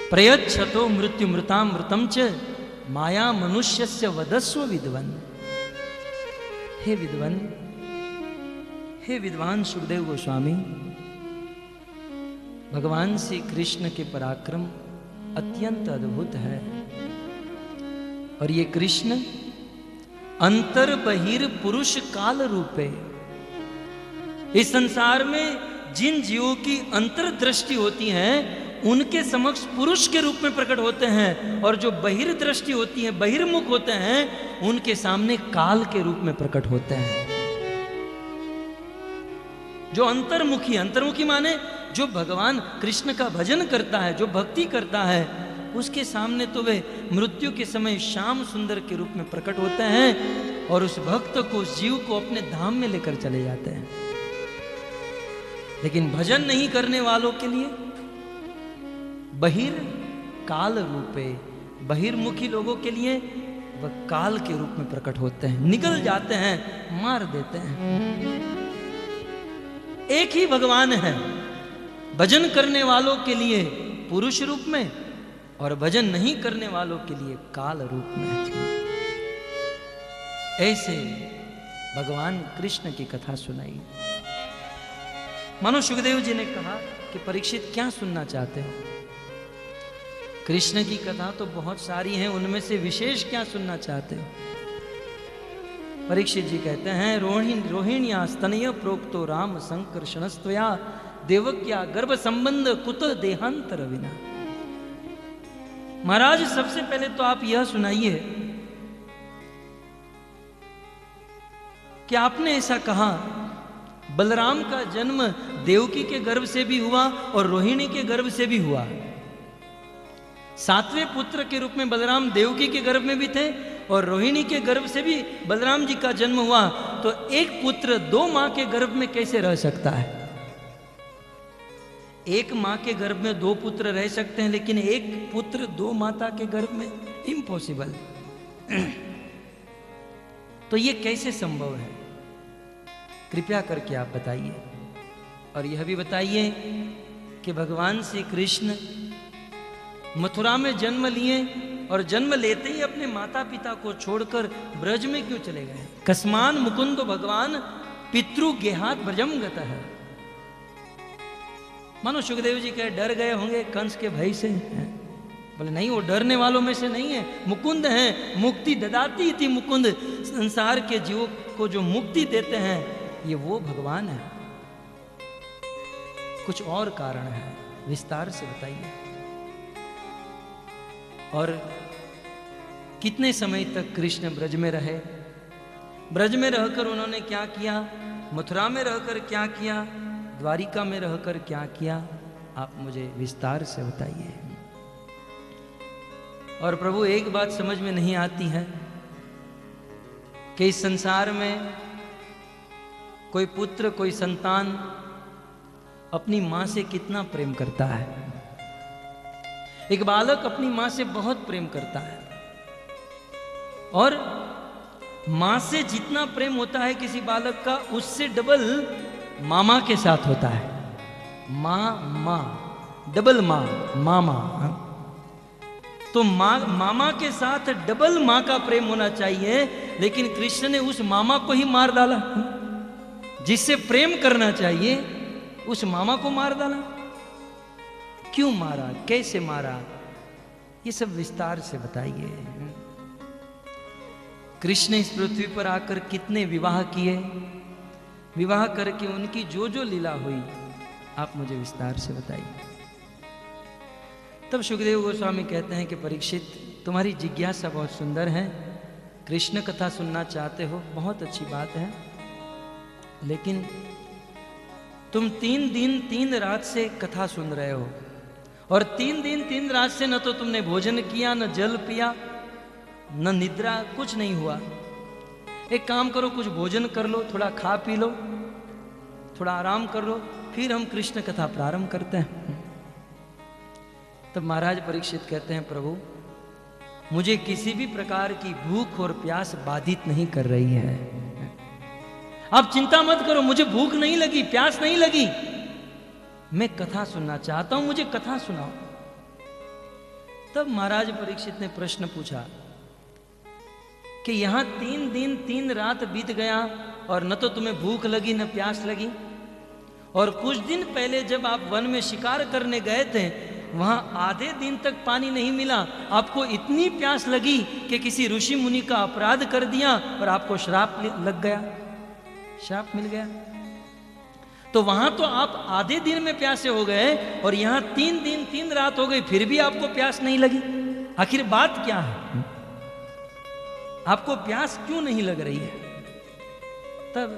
प्रयच्छतो मृत्यु मृतामृतम च माया मनुष्यस्य वदस्व विद्वन। हे विद्वन, हे विद्वान सुखदेव गोस्वामी, भगवान श्री कृष्ण के पराक्रम अत्यंत अद्भुत है। और ये कृष्ण अंतर बहिर पुरुष काल रूपे, इस संसार में जिन जीवों की अंतर्दृष्टि होती है उनके समक्ष पुरुष के रूप में प्रकट होते हैं, और जो बहिर्दृष्टि होती है, बहिर्मुख होते हैं, उनके सामने काल के रूप में प्रकट होते हैं। जो अंतर्मुखी, अंतर्मुखी माने जो भगवान कृष्ण का भजन करता है, जो भक्ति करता है, उसके सामने तो वे मृत्यु के समय श्याम सुंदर के रूप में प्रकट होते हैं और उस भक्त को, उस जीव को अपने धाम में लेकर चले जाते हैं। लेकिन भजन नहीं करने वालों के लिए बहिर काल रूपे, बहिर्मुखी लोगों के लिए वह काल के रूप में प्रकट होते हैं, निकल जाते हैं, मार देते हैं। एक ही भगवान है भजन करने वालों के लिए पुरुष रूप में और भजन नहीं करने वालों के लिए काल रूप में। ऐसे भगवान कृष्ण की कथा सुनाई। मानो सुखदेव जी ने कहा कि परीक्षित क्या सुनना चाहते हो? कृष्ण की कथा तो बहुत सारी हैं, उनमें से विशेष क्या सुनना चाहते हो? परीक्षित जी कहते हैं, रोहिण्या स्तनय प्रोक्तो राम संकर्षणस्त्वया देवक्या गर्भ संबंध कुत देहांतर विना। महाराज सबसे पहले तो आप यह सुनाइए कि आपने ऐसा कहा बलराम का जन्म देवकी के गर्भ से भी हुआ और रोहिणी के गर्भ से भी हुआ। सातवें पुत्र के रूप में बलराम देवकी के गर्भ में भी थे और रोहिणी के गर्भ से भी बलराम जी का जन्म हुआ। तो एक पुत्र दो मां के गर्भ में कैसे रह सकता है? एक मां के गर्भ में दो पुत्र रह सकते हैं, लेकिन एक पुत्र दो माता के गर्भ में इम्पॉसिबल। तो ये कैसे संभव है? कृपया करके आप बताइए। और यह भी बताइए कि भगवान श्री कृष्ण मथुरा में जन्म लिए और जन्म लेते ही अपने माता पिता को छोड़कर ब्रज में क्यों चले गए? कस्मान मुकुंद भगवान पितृ गेहात ब्रजम गता है। मानो सुखदेव जी कहे डर गए होंगे कंस के भय से। बोले नहीं, वो डरने वालों में से नहीं है, मुकुंद हैं। मुक्ति ददाती थी मुकुंद, संसार के जीवों को जो मुक्ति देते हैं ये वो भगवान है। कुछ और कारण है, विस्तार से बताइए। और कितने समय तक कृष्ण ब्रज में रहे? ब्रज में रहकर उन्होंने क्या किया? मथुरा में रहकर क्या किया? द्वारिका में रहकर क्या किया? आप मुझे विस्तार से बताइए। और प्रभु एक बात समझ में नहीं आती है कि इस संसार में कोई पुत्र, कोई संतान अपनी मां से कितना प्रेम करता है। एक बालक अपनी मां से बहुत प्रेम करता है और मां से जितना प्रेम होता है किसी बालक का, उससे डबल मामा के साथ होता है। माँ डबल मामा। तो मामा के साथ डबल मां का प्रेम होना चाहिए, लेकिन कृष्ण ने उस मामा को ही मार डाला। जिससे प्रेम करना चाहिए उस मामा को मार डाला। क्यों मारा, कैसे मारा, ये सब विस्तार से बताइए। कृष्ण इस पृथ्वी पर आकर कितने विवाह किए, विवाह करके उनकी जो जो लीला हुई, आप मुझे विस्तार से बताइए। तब सुखदेव गोस्वामी कहते हैं कि परीक्षित, तुम्हारी जिज्ञासा बहुत सुंदर है, कृष्ण कथा सुनना चाहते हो, बहुत अच्छी बात है, लेकिन तुम 3 दिन 3 रात से कथा सुन रहे हो और 3 दिन 3 रात से न तो तुमने भोजन किया, न जल पिया, न निद्रा, कुछ नहीं हुआ। एक काम करो, कुछ भोजन कर लो, थोड़ा खा पी लो, थोड़ा आराम कर लो, फिर हम कृष्ण कथा प्रारंभ करते हैं। तब महाराज परीक्षित कहते हैं, प्रभु मुझे किसी भी प्रकार की भूख और प्यास बाधित नहीं कर रही है। आप चिंता मत करो, मुझे भूख नहीं लगी, प्यास नहीं लगी, मैं कथा सुनना चाहता हूं, मुझे कथा सुनाओ। तब महाराज परीक्षित ने प्रश्न पूछा कि यहां 3 दिन 3 रात बीत गया और न तो तुम्हें भूख लगी न प्यास लगी, और कुछ दिन पहले जब आप वन में शिकार करने गए थे वहां आधे दिन तक पानी नहीं मिला, आपको इतनी प्यास लगी कि किसी ऋषि मुनि का अपराध कर दिया और आपको श्राप लग गया, श्राप मिल गया। तो वहां तो आप आधे दिन में प्यासे हो गए और यहां 3 दिन 3 रात हो गई, फिर भी आपको प्यास नहीं लगी। आखिर बात क्या है? आपको प्यास क्यों नहीं लग रही है? तब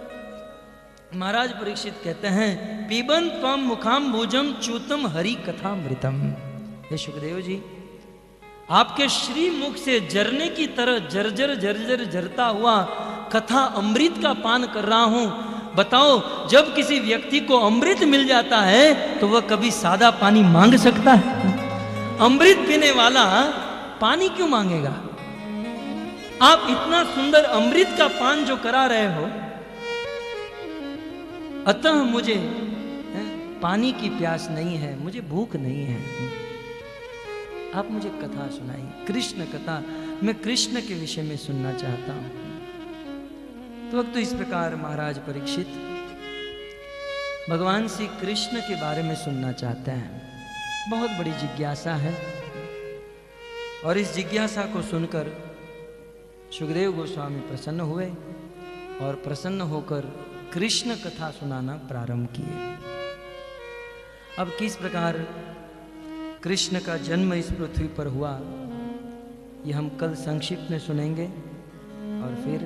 महाराज परीक्षित कहते हैं पीबन त्वम मुखाम भोजम च्यूतम हरि कथामृतम। हे सुखदेव जी, आपके श्री मुख से जरने की तरह जर्जर जर्जर जरता हुआ कथा अमृत का पान कर रहा हूं। बताओ, जब किसी व्यक्ति को अमृत मिल जाता है तो वह कभी सादा पानी मांग सकता है? अमृत पीने वाला पानी क्यों मांगेगा? आप इतना सुंदर अमृत का पान जो करा रहे हो, अतः मुझे पानी की प्यास नहीं है, मुझे भूख नहीं है, आप मुझे कथा सुनाइए, कृष्ण कथा। मैं कृष्ण के विषय में सुनना चाहता हूं। तो इस प्रकार महाराज परीक्षित भगवान श्री कृष्ण के बारे में सुनना चाहते हैं। बहुत बड़ी जिज्ञासा है और इस जिज्ञासा को सुनकर सुखदेव गोस्वामी प्रसन्न हुए और प्रसन्न होकर कृष्ण कथा सुनाना प्रारंभ किए। अब किस प्रकार कृष्ण का जन्म इस पृथ्वी पर हुआ, यह हम कल संक्षिप्त में सुनेंगे और फिर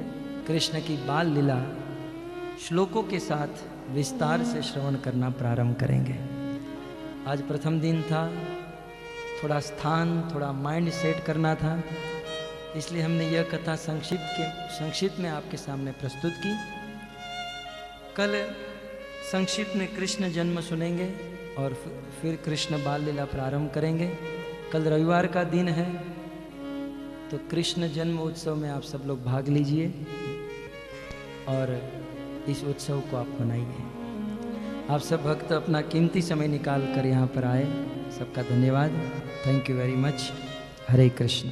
कृष्ण की बाल लीला श्लोकों के साथ विस्तार से श्रवण करना प्रारंभ करेंगे। आज प्रथम दिन था, थोड़ा स्थान, थोड़ा माइंड सेट करना था, इसलिए हमने यह कथा संक्षिप्त में आपके सामने प्रस्तुत की। कल संक्षिप्त में कृष्ण जन्म सुनेंगे और फिर कृष्ण बाल लीला प्रारंभ करेंगे। कल रविवार का दिन है, तो कृष्ण जन्म उत्सव में आप सब लोग भाग लीजिए और इस उत्सव को आप मनाइए। आप सब भक्त अपना कीमती समय निकाल कर यहाँ पर आए, सबका धन्यवाद। Thank you very much. Hare Krishna.